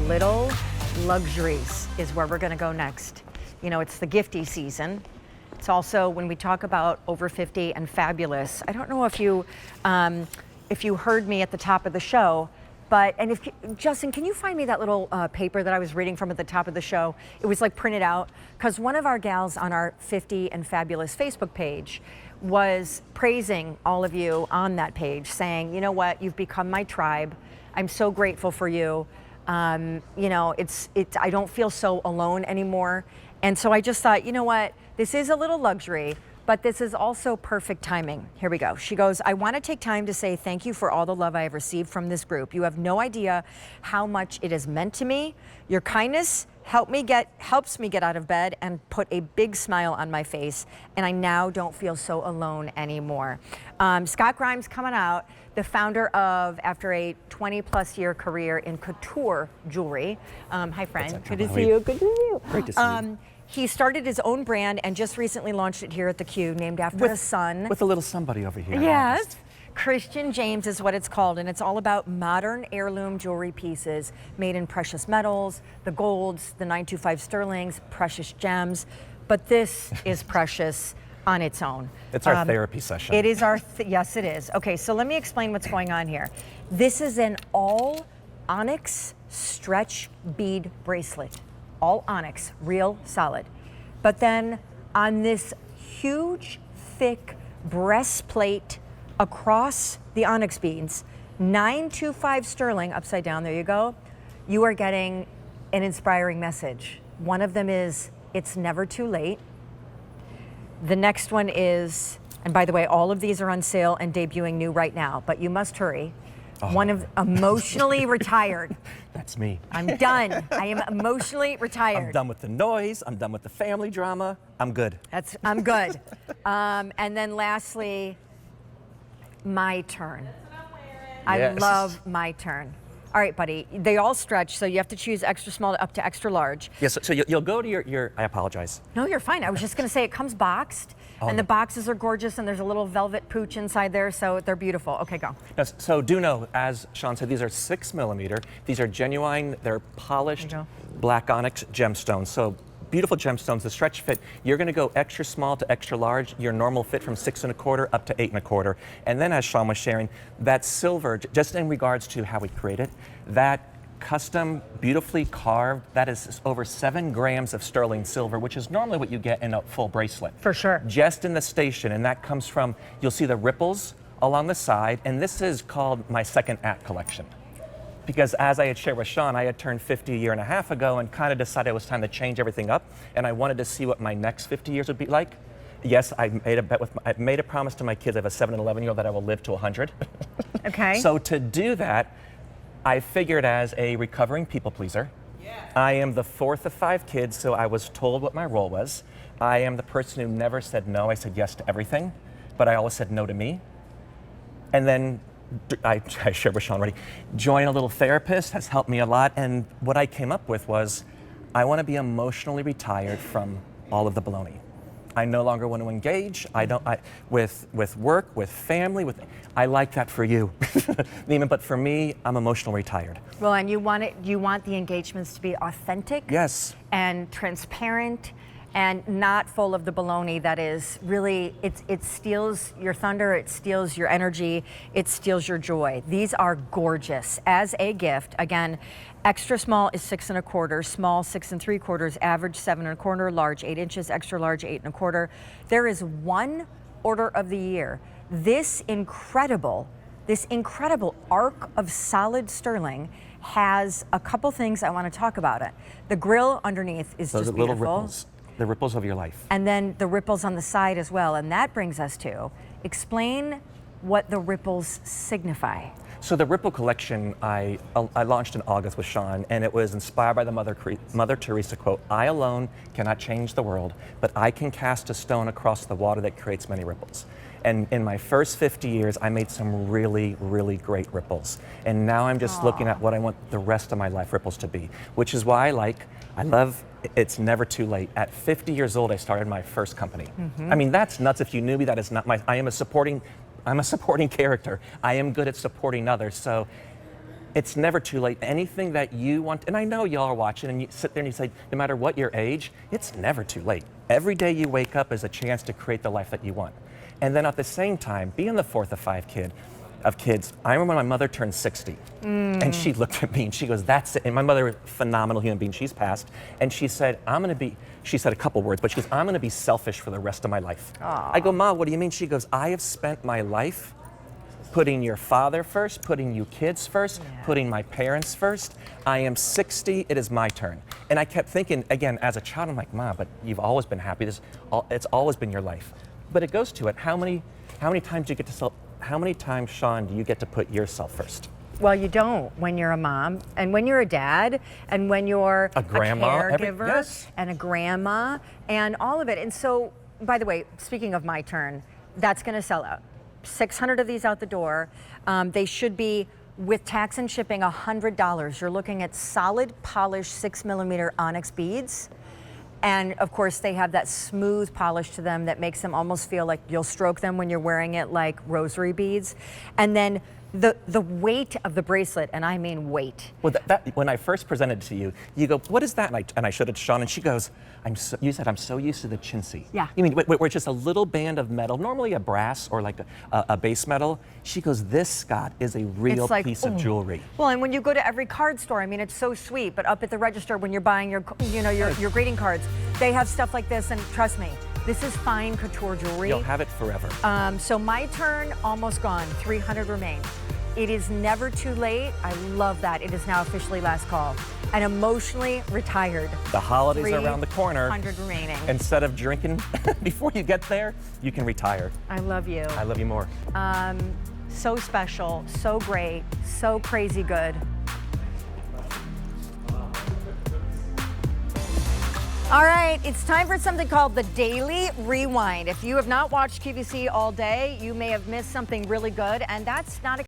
little luxuries is where we're gonna go next. You know, it's the gifty season. It's also when we talk about over 50 and fabulous. I don't know if you heard me at the top of the show, but, and if, Justin, can you find me that little paper that I was reading from at the top of the show? It was like printed out, because one of our gals on our 50 and Fabulous Facebook page was praising all of you on that page, saying, you know what, you've become my tribe. I'm so grateful for you. You know, I don't feel so alone anymore. And so I just thought, you know what, this is a little luxury, but this is also perfect timing. Here we go. She goes, I want to take time to say thank you for all the love I have received from this group. You have no idea how much it has meant to me. Your kindness helps me get out of bed and put a big smile on my face, and I now don't feel so alone anymore. Scott Grimes coming out, the founder of, after a 20-plus year career in couture jewelry. Hi, friend. Good to see you. Good to see you. Great to see you. He started his own brand and just recently launched it here at the Q, named after his son. With a little somebody over here. Yes. Christian James is what it's called, and it's all about modern heirloom jewelry pieces made in precious metals, the golds, the 925 sterlings, precious gems, but this is precious on its own. It's our therapy session. It is our, yes it is. Okay, so let me explain what's going on here. This is an all onyx stretch bead bracelet. All onyx, real solid. But then on this huge, thick breastplate across the onyx beads, 925 sterling, upside down, there you go, you are getting an inspiring message. One of them is, it's never too late. The next one is, and by the way, all of these are on sale and debuting new right now, but you must hurry. Oh. One of emotionally retired. That's me. I'm done. I am emotionally retired. I'm done with the noise. I'm done with the family drama. I'm good. I'm good. And then lastly, my turn. I love my turn. All right, buddy. They all stretch, so you have to choose extra small up to extra large. Yes. So you'll go to your. I apologize. No, you're fine. I was just going to say it comes boxed. Oh. And the boxes are gorgeous, and there's a little velvet pooch inside there, so they're beautiful. Okay, go. Yes, so do know, as Sean said, these are 6mm. These are genuine, they're polished black onyx gemstones. So beautiful gemstones, the stretch fit. You're gonna go extra small to extra large, your normal fit from 6 1/4 up to 8 1/4. And then as Sean was sharing, that silver, just in regards to how we create it, that custom, beautifully carved, that is over 7 grams of sterling silver, which is normally what you get in a full bracelet. For sure. Just in the station, and that comes from, you'll see the ripples along the side, and this is called my second act collection. Because as I had shared with Sean, I had turned 50 a year and a half ago and kind of decided it was time to change everything up, and I wanted to see what my next 50 years would be like. Yes, I made a promise to my kids. I have a 7 and 11-year-old that I will live to 100. Okay. So to do that, I figured as a recovering people pleaser, I am the 4th of 5 kids, so I was told what my role was. I am the person who never said no. I said yes to everything, but I always said no to me. And then I shared with Sean already, join a little therapist has helped me a lot, and what I came up with was, I want to be emotionally retired from all of the baloney. I no longer want to engage. With work, with family, I like that for you. But for me, I'm emotionally retired. Well, and you want the engagements to be authentic. Yes. And transparent and not full of the baloney that is really, it steals your thunder, it steals your energy, it steals your joy. These are gorgeous as a gift. Again, extra small is 6 1/4, small 6 3/4, average 7 1/4, large 8 inches, extra large 8 1/4. There is one order of the year. This incredible arc of solid sterling has a couple things I want to talk about it. The grill underneath is Those just little beautiful. ripples. The ripples of your life. And then the ripples on the side as well. And that brings us to, explain what the ripples signify. So the Ripple collection I launched in August with Sean, and it was inspired by the Mother Teresa quote, I alone cannot change the world, but I can cast a stone across the water that creates many ripples. And in my first 50 years, I made some really, really great ripples. And now I'm just looking at what I want the rest of my life ripples to be, which is why I love it's never too late. At 50 years old, I started my first company. I mean, that's nuts. If you knew me, that is not I'm a supporting character. I am good at supporting others. So It's never too late. Anything that you want, and I know y'all are watching and you sit there and you say, no matter what your age, it's never too late. Every day you wake up is a chance to create the life that you want. And then at the same time, being the fourth of five kids, I remember when my mother turned 60 and she looked at me and she goes, that's it. And my mother, phenomenal human being, she's passed. And she said, she said a couple words, but she goes, I'm gonna be selfish for the rest of my life. Aww. I go, Ma, what do you mean? She goes, I have spent my life putting your father first, putting you kids first, putting my parents first. I am 60, it is my turn. And I kept thinking, again, as a child, I'm like, Ma, but you've always been happy. It's always been your life. But it goes to it, how many times do you get to how many times, Sean, do you get to put yourself first? Well, you don't when you're a mom, and when you're a dad, and when you're a grandma, a caregiver, and a grandma, and all of it. And so, by the way, speaking of my turn, that's going to sell out. 600 of these out the door. They should be, with tax and shipping, $100. You're looking at solid, polished 6mm onyx beads. And of course, they have that smooth polish to them that makes them almost feel like you'll stroke them when you're wearing it like rosary beads. And then the weight of the bracelet, and I mean weight. Well, when I first presented it to you, you go, what is that? And I showed it to Sean, and she goes, you said, I'm so used to the chintzy. Yeah. You mean, where it's just a little band of metal, normally a brass or like a base metal. She goes, this, Scott, is a real piece of jewelry. Well, and when you go to every card store, I mean, it's so sweet, but up at the register when you're buying your greeting cards, they have stuff like this, and trust me, this is fine couture jewelry. You'll have it forever. So my turn, almost gone, 300 remain. It is never too late. I love that. It is now officially last call. And emotionally retired. The holidays are around the corner. 100 remaining. Instead of drinking before you get there, you can retire. I love you. I love you more. So special, so great, so crazy good. All right, it's time for something called the Daily Rewind. If you have not watched QVC all day, you may have missed something really good, and that's not a